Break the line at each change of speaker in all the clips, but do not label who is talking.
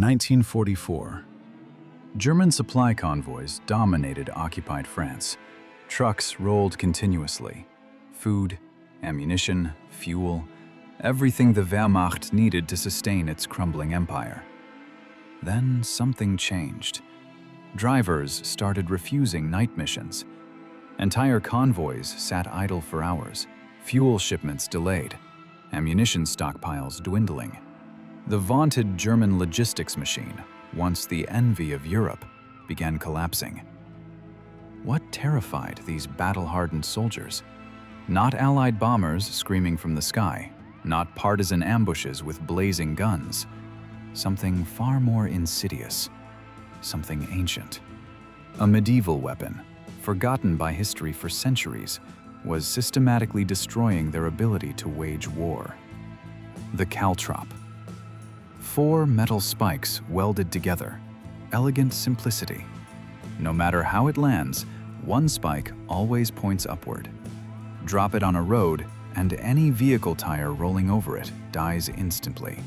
1944. German supply convoys dominated occupied France. Trucks rolled continuously. Food, ammunition, fuel, everything the Wehrmacht needed to sustain its crumbling empire. Then something changed. Drivers started refusing night missions. Entire convoys sat idle for hours, fuel shipments delayed, ammunition stockpiles dwindling. The vaunted German logistics machine, once the envy of Europe, began collapsing. What terrified these battle-hardened soldiers? Not Allied bombers screaming from the sky, not partisan ambushes with blazing guns. Something far more insidious, something ancient. A medieval weapon, forgotten by history for centuries, was systematically destroying their ability to wage war. The Caltrop. 4 metal spikes welded together. Elegant simplicity. No matter how it lands, one spike always points upward. Drop it on a road, and any vehicle tire rolling over it dies instantly.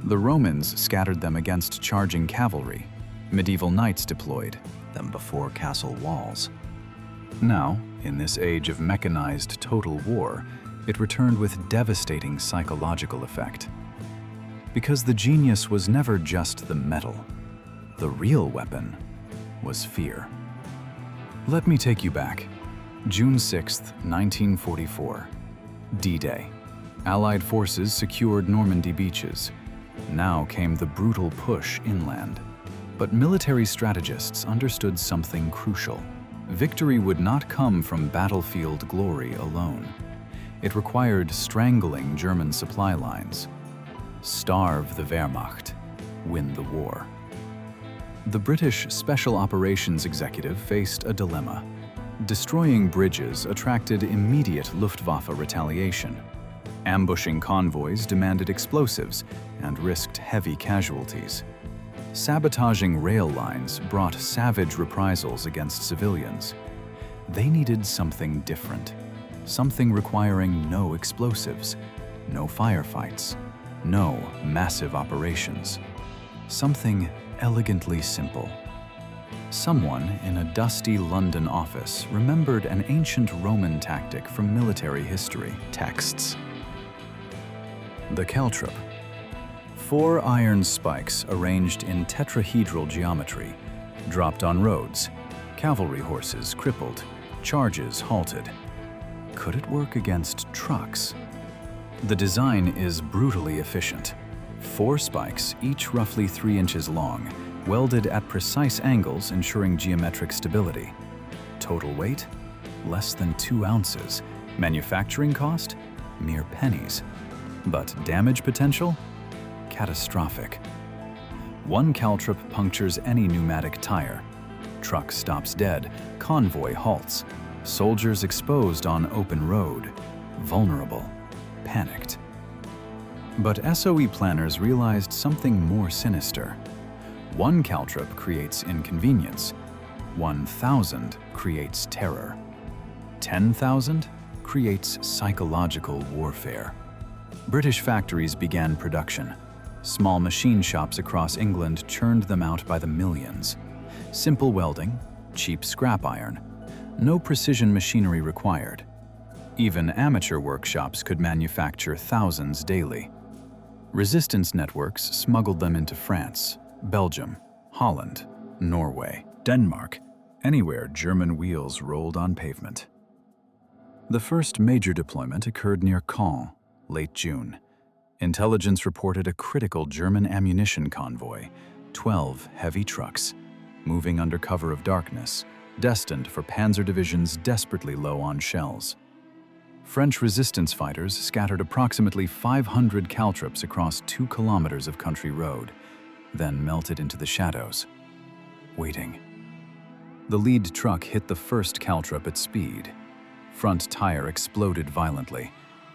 The Romans scattered them against charging cavalry. Medieval knights deployed them before castle walls. Now, in this age of mechanized total war, it returned with devastating psychological effect. Because the genius was never just the metal. The real weapon was fear. Let me take you back. June 6, 1944. D-Day. Allied forces secured Normandy beaches. Now came the brutal push inland. But military strategists understood something crucial. Victory would not come from battlefield glory alone. It required strangling German supply lines. Starve the Wehrmacht, win the war. The British Special Operations Executive faced a dilemma. Destroying bridges attracted immediate Luftwaffe retaliation. Ambushing convoys demanded explosives and risked heavy casualties. Sabotaging rail lines brought savage reprisals against civilians. They needed something different, something requiring no explosives, no firefights, no massive operations. Something elegantly simple. Someone in a dusty London office remembered an ancient Roman tactic from military history texts. The Caltrop. 4 iron spikes arranged in tetrahedral geometry, dropped on roads, cavalry horses crippled, charges halted. Could it work against trucks? The design is brutally efficient. 4 spikes, each roughly 3 inches long, welded at precise angles ensuring geometric stability. Total weight? Less than 2 ounces. Manufacturing cost? Mere pennies. But damage potential? Catastrophic. One Caltrop punctures any pneumatic tire. Truck stops dead, convoy halts. Soldiers exposed on open road. Vulnerable. Panicked. But SOE planners realized something more sinister. 1 Caltrop creates inconvenience. 1,000 creates terror. 10,000 creates psychological warfare. British factories began production. Small machine shops across England churned them out by the millions. Simple welding, cheap scrap iron, no precision machinery required. Even amateur workshops could manufacture thousands daily. Resistance networks smuggled them into France, Belgium, Holland, Norway, Denmark, anywhere German wheels rolled on pavement. The first major deployment occurred near Caen, late June. Intelligence reported a critical German ammunition convoy, 12 heavy trucks, moving under cover of darkness, destined for panzer divisions desperately low on shells. French resistance fighters scattered approximately 500 Caltrops across 2 kilometers of country road, then melted into the shadows, waiting. The lead truck hit the first Caltrop at speed. Front tire exploded violently.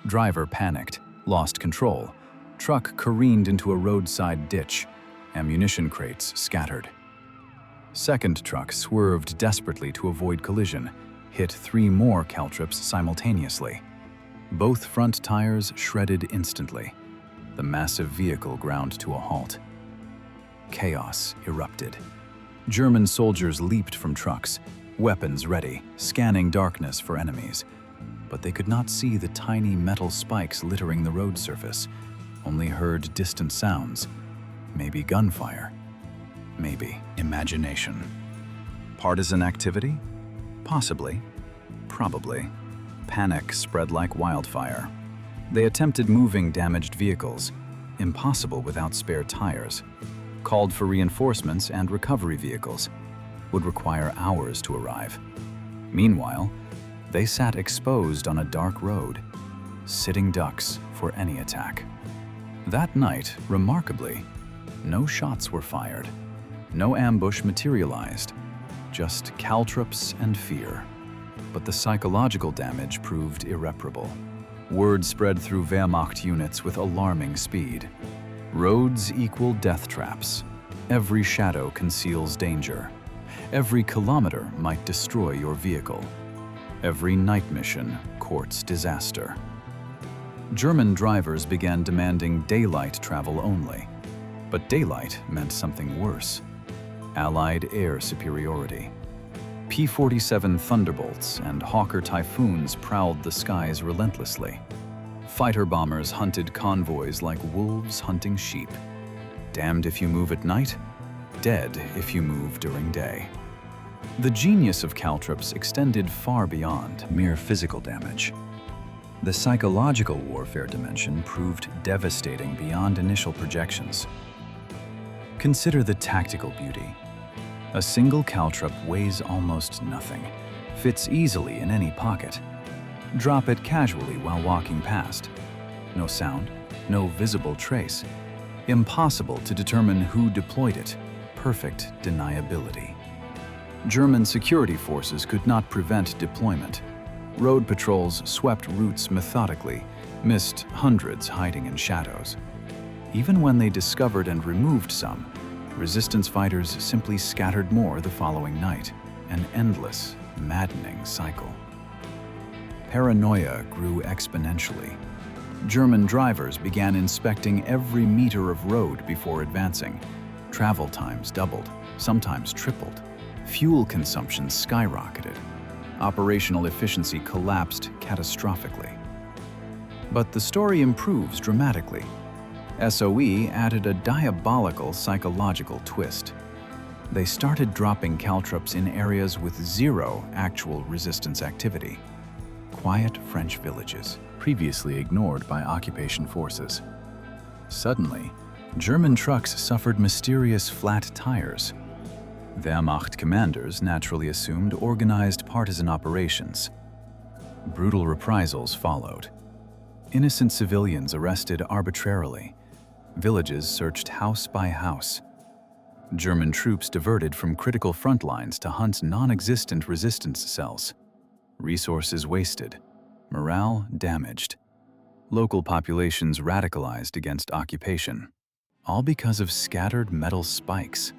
Driver panicked, lost control. Truck careened into a roadside ditch. Ammunition crates scattered. Second truck swerved desperately to avoid collision, hit 3 more Caltrops simultaneously. Both front tires shredded instantly. The massive vehicle ground to a halt. Chaos erupted. German soldiers leaped from trucks, weapons ready, scanning darkness for enemies. But they could not see the tiny metal spikes littering the road surface, only heard distant sounds. Maybe gunfire. Maybe imagination. Partisan activity? Possibly. Probably. Panic spread like wildfire. They attempted moving damaged vehicles, impossible without spare tires. Called for reinforcements and recovery vehicles. Would require hours to arrive. Meanwhile, they sat exposed on a dark road, sitting ducks for any attack. That night, remarkably, no shots were fired. No ambush materialized. Just caltrops and fear. But the psychological damage proved irreparable. Word spread through Wehrmacht units with alarming speed. Roads equal death traps. Every shadow conceals danger. Every kilometer might destroy your vehicle. Every night mission courts disaster. German drivers began demanding daylight travel only. But daylight meant something worse. Allied air superiority. P-47 Thunderbolts and Hawker Typhoons prowled the skies relentlessly. Fighter bombers hunted convoys like wolves hunting sheep. Damned if you move at night, dead if you move during day. The genius of Caltrops extended far beyond mere physical damage. The psychological warfare dimension proved devastating beyond initial projections. Consider the tactical beauty. A single caltrop weighs almost nothing, fits easily in any pocket. Drop it casually while walking past. No sound, no visible trace. Impossible to determine who deployed it. Perfect deniability. German security forces could not prevent deployment. Road patrols swept routes methodically, missed hundreds hiding in shadows. Even when they discovered and removed some, resistance fighters simply scattered more the following night, an endless, maddening cycle. Paranoia grew exponentially. German drivers began inspecting every meter of road before advancing. Travel times doubled, sometimes tripled. Fuel consumption skyrocketed. Operational efficiency collapsed catastrophically. But the story improves dramatically. SOE added a diabolical psychological twist. They started dropping caltrops in areas with zero actual resistance activity. Quiet French villages, previously ignored by occupation forces. Suddenly, German trucks suffered mysterious flat tires. Wehrmacht commanders naturally assumed organized partisan operations. Brutal reprisals followed. Innocent civilians arrested arbitrarily. Villages searched house by house. German troops diverted from critical front lines to hunt non-existent resistance cells. Resources wasted. Morale damaged. Local populations radicalized against occupation. All because of scattered metal spikes.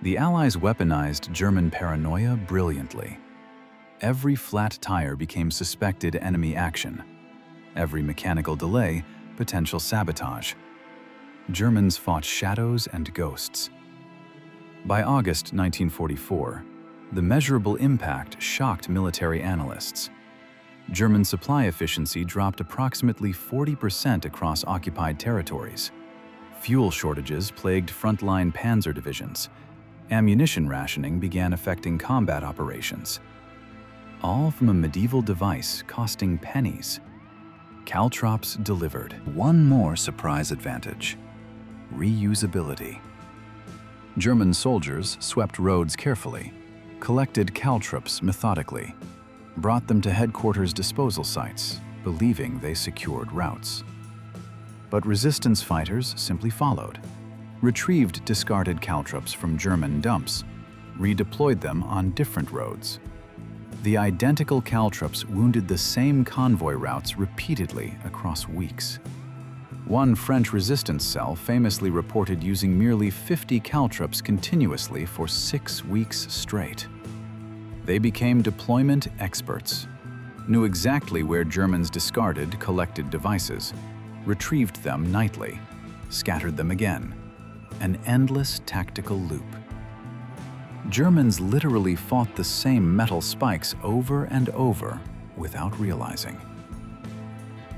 The Allies weaponized German paranoia brilliantly. Every flat tire became suspected enemy action. Every mechanical delay, potential sabotage. Germans fought shadows and ghosts. By August 1944, the measurable impact shocked military analysts. German supply efficiency dropped approximately 40% across occupied territories. Fuel shortages plagued frontline panzer divisions. Ammunition rationing began affecting combat operations. All from a medieval device costing pennies. Caltrops delivered one more surprise advantage: reusability. German soldiers swept roads carefully, collected caltrops methodically, brought them to headquarters disposal sites, believing they secured routes. But resistance fighters simply followed, retrieved discarded caltrops from German dumps, redeployed them on different roads. The identical caltrops wounded the same convoy routes repeatedly across weeks. One French resistance cell famously reported using merely 50 caltrops continuously for 6 weeks straight. They became deployment experts, knew exactly where Germans discarded collected devices, retrieved them nightly, scattered them again. an endless tactical loop. Germans literally fought the same metal spikes over and over without realizing.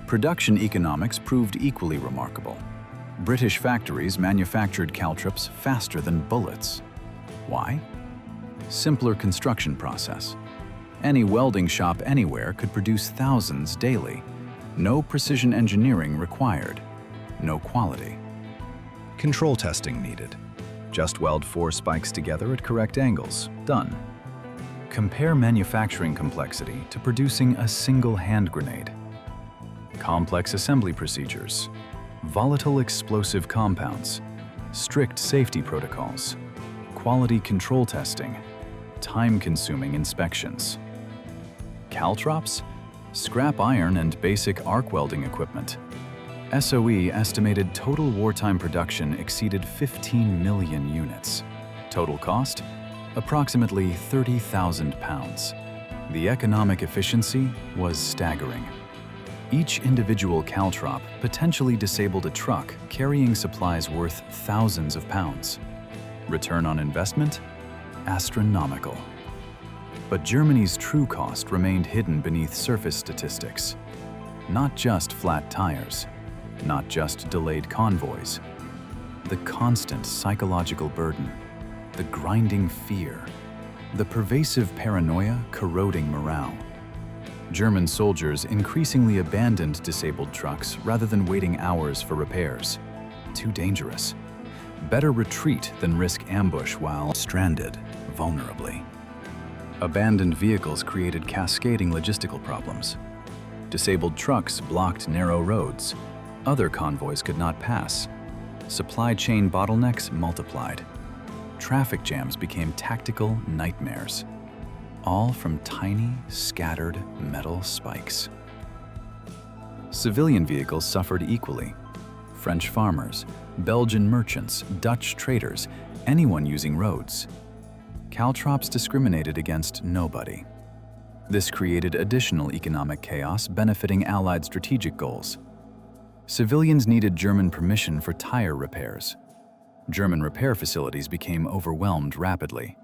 Production economics proved equally remarkable. British factories manufactured caltrops faster than bullets. Why? Simpler construction process. Any welding shop anywhere could produce thousands daily. No precision engineering required. No quality. Control testing needed. Just weld 4 spikes together at correct angles. Done. Compare manufacturing complexity to producing a single hand grenade. Complex assembly procedures, volatile explosive compounds, strict safety protocols, quality control testing, time-consuming inspections. Caltrops? Scrap iron and basic arc welding equipment. SOE estimated total wartime production exceeded 15 million units. Total cost? Approximately 30,000 pounds. The economic efficiency was staggering. Each individual caltrop potentially disabled a truck carrying supplies worth thousands of pounds. Return on investment? Astronomical. But Germany's true cost remained hidden beneath surface statistics. Not just flat tires, not just delayed convoys. The constant psychological burden, the grinding fear, the pervasive paranoia corroding morale. German soldiers increasingly abandoned disabled trucks rather than waiting hours for repairs. Too dangerous. Better retreat than risk ambush while stranded, vulnerably. Abandoned vehicles created cascading logistical problems. Disabled trucks blocked narrow roads. Other convoys could not pass. Supply chain bottlenecks multiplied. Traffic jams became tactical nightmares. All from tiny, scattered metal spikes. Civilian vehicles suffered equally. French farmers, Belgian merchants, Dutch traders, anyone using roads. Caltrops discriminated against nobody. This created additional economic chaos benefiting Allied strategic goals. Civilians needed German permission for tire repairs. German repair facilities became overwhelmed rapidly.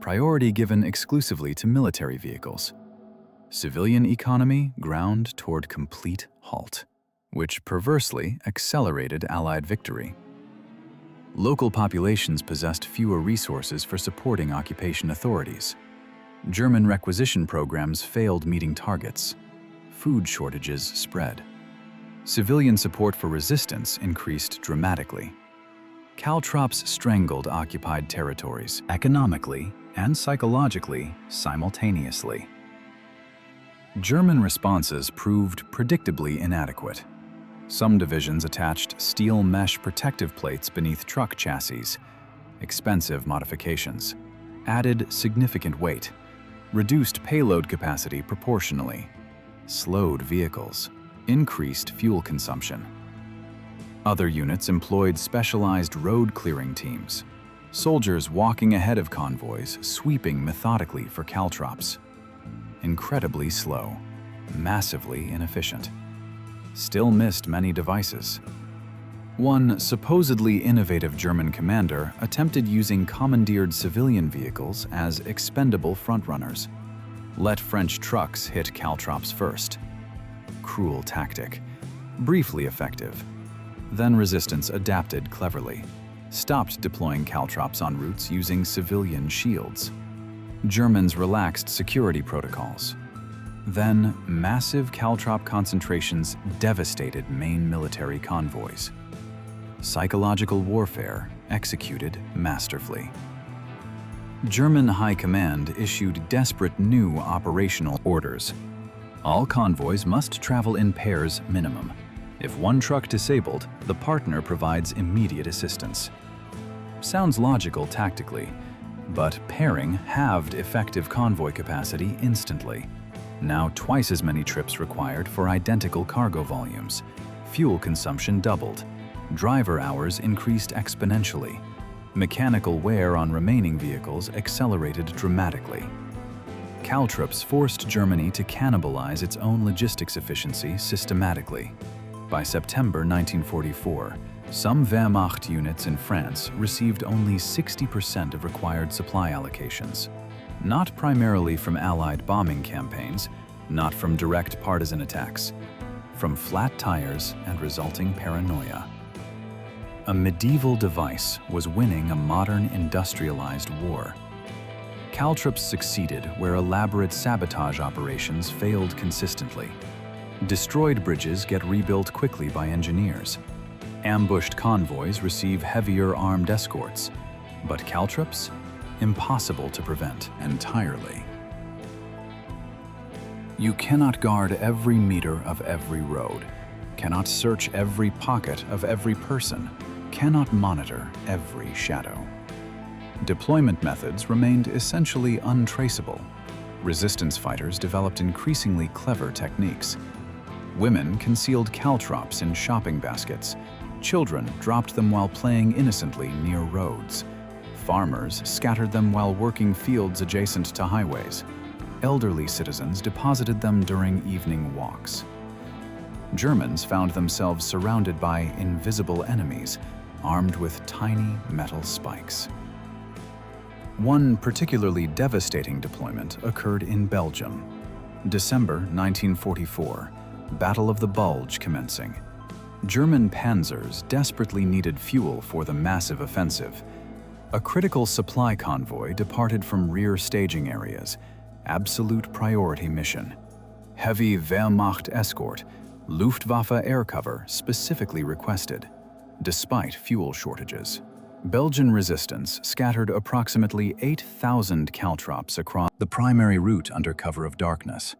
Priority given exclusively to military vehicles. Civilian economy ground toward complete halt, which perversely accelerated Allied victory. Local populations possessed fewer resources for supporting occupation authorities. German requisition programs failed meeting targets. Food shortages spread. Civilian support for resistance increased dramatically. Caltrops strangled occupied territories economically and psychologically simultaneously. German responses proved predictably inadequate. Some divisions attached steel mesh protective plates beneath truck chassis, expensive modifications, added significant weight, reduced payload capacity proportionally, slowed vehicles, increased fuel consumption. Other units employed specialized road clearing teams, soldiers walking ahead of convoys, sweeping methodically for caltrops. Incredibly slow, massively inefficient. Still missed many devices. One supposedly innovative German commander attempted using commandeered civilian vehicles as expendable frontrunners. Let French trucks hit caltrops first. Cruel tactic, briefly effective. Then resistance adapted cleverly, stopped deploying caltrops on routes using civilian shields. Germans relaxed security protocols. Then massive caltrop concentrations devastated main military convoys. Psychological warfare executed masterfully. German High Command issued desperate new operational orders. All convoys must travel in pairs minimum. If one truck disabled, the partner provides immediate assistance. Sounds logical tactically, but pairing halved effective convoy capacity instantly. Now twice as many trips required for identical cargo volumes. Fuel consumption doubled. Driver hours increased exponentially. Mechanical wear on remaining vehicles accelerated dramatically. Caltrops forced Germany to cannibalize its own logistics efficiency systematically. By September 1944, Some Wehrmacht units in France received only 60% of required supply allocations, not primarily from Allied bombing campaigns, not from direct partisan attacks, from flat tires and resulting paranoia. A medieval device was winning a modern industrialized war. Caltrops succeeded where elaborate sabotage operations failed consistently. Destroyed bridges get rebuilt quickly by engineers. Ambushed convoys receive heavier armed escorts, but Caltrops? Impossible to prevent entirely. You cannot guard every meter of every road, cannot search every pocket of every person, cannot monitor every shadow. Deployment methods remained essentially untraceable. Resistance fighters developed increasingly clever techniques. Women concealed caltrops in shopping baskets. Children dropped them while playing innocently near roads. Farmers scattered them while working fields adjacent to highways. Elderly citizens deposited them during evening walks. Germans found themselves surrounded by invisible enemies, armed with tiny metal spikes. One particularly devastating deployment occurred in Belgium. December 1944, Battle of the Bulge commencing. German panzers desperately needed fuel for the massive offensive. A critical supply convoy departed from rear staging areas, absolute priority mission. Heavy Wehrmacht escort, Luftwaffe air cover specifically requested, despite fuel shortages. Belgian resistance scattered approximately 8,000 caltrops across the primary route under cover of darkness.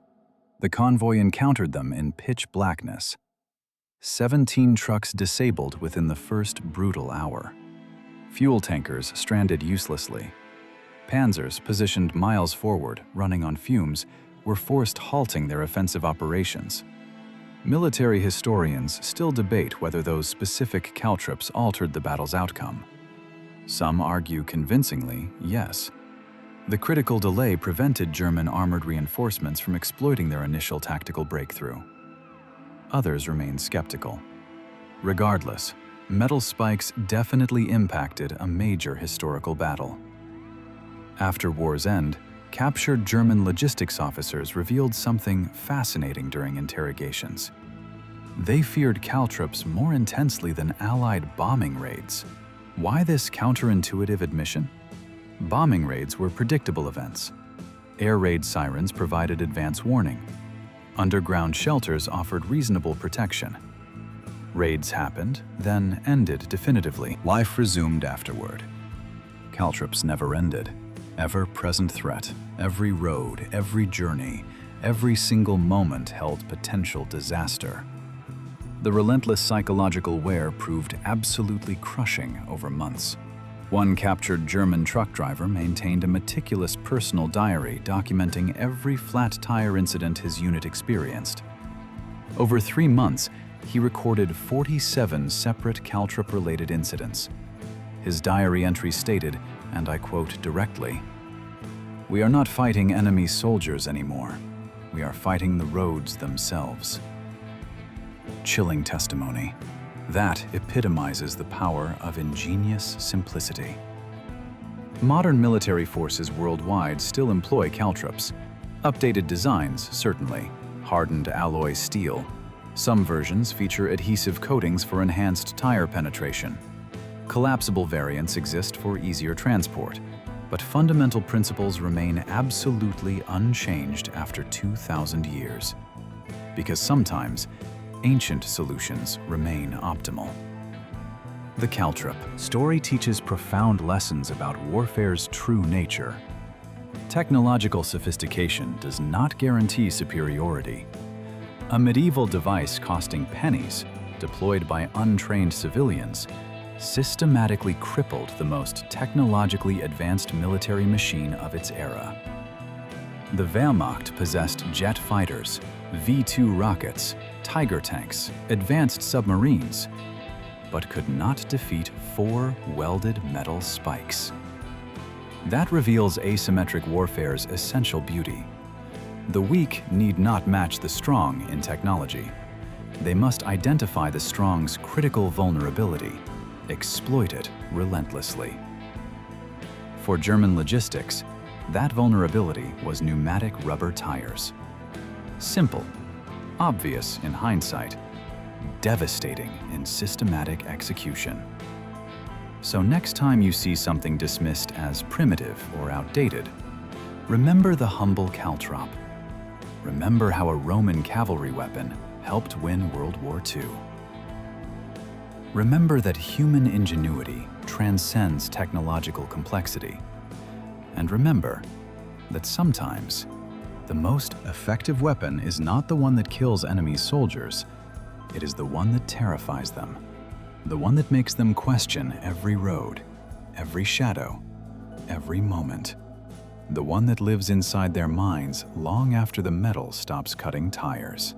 The convoy encountered them in pitch blackness. 17 trucks disabled within the first brutal hour. Fuel tankers stranded uselessly. Panzers positioned miles forward, running on fumes, were forced halting their offensive operations. Military historians still debate whether those specific caltrops altered the battle's outcome. Some argue convincingly, yes. The critical delay prevented German armored reinforcements from exploiting their initial tactical breakthrough. Others remain skeptical. Regardless, metal spikes definitely impacted a major historical battle. After war's end, captured German logistics officers revealed something fascinating during interrogations. They feared caltrops more intensely than Allied bombing raids. Why this counterintuitive admission? Bombing raids were predictable events. Air raid sirens provided advance warning. Underground shelters offered reasonable protection. Raids happened, then ended definitively. Life resumed afterward. Caltrops never ended. Ever-present threat. Every road, every journey, every single moment held potential disaster. The relentless psychological wear proved absolutely crushing over months. One captured German truck driver maintained a meticulous personal diary documenting every flat tire incident his unit experienced. Over 3 months, he recorded 47 separate caltrop-related incidents. His diary entry stated, and I quote directly, "We are not fighting enemy soldiers anymore. We are fighting the roads themselves." Chilling testimony. That epitomizes the power of ingenious simplicity. Modern military forces worldwide still employ caltrops. Updated designs, certainly. Hardened alloy steel. Some versions feature adhesive coatings for enhanced tire penetration. Collapsible variants exist for easier transport, but fundamental principles remain absolutely unchanged after 2,000 years. Because sometimes, ancient solutions remain optimal. The Caltrop story teaches profound lessons about warfare's true nature. Technological sophistication does not guarantee superiority. A medieval device costing pennies, deployed by untrained civilians, systematically crippled the most technologically advanced military machine of its era. The Wehrmacht possessed jet fighters, V-2 rockets, Tiger tanks, advanced submarines, but could not defeat 4 welded metal spikes. That reveals asymmetric warfare's essential beauty. The weak need not match the strong in technology. They must identify the strong's critical vulnerability, exploit it relentlessly. For German logistics, that vulnerability was pneumatic rubber tires. Simple, obvious in hindsight, devastating in systematic execution. So next time you see something dismissed as primitive or outdated, remember the humble caltrop. Remember how a Roman cavalry weapon helped win World War II. Remember that human ingenuity transcends technological complexity. And remember that sometimes the most effective weapon is not the one that kills enemy soldiers, it is the one that terrifies them, the one that makes them question every road, every shadow, every moment, the one that lives inside their minds long after the metal stops cutting tires.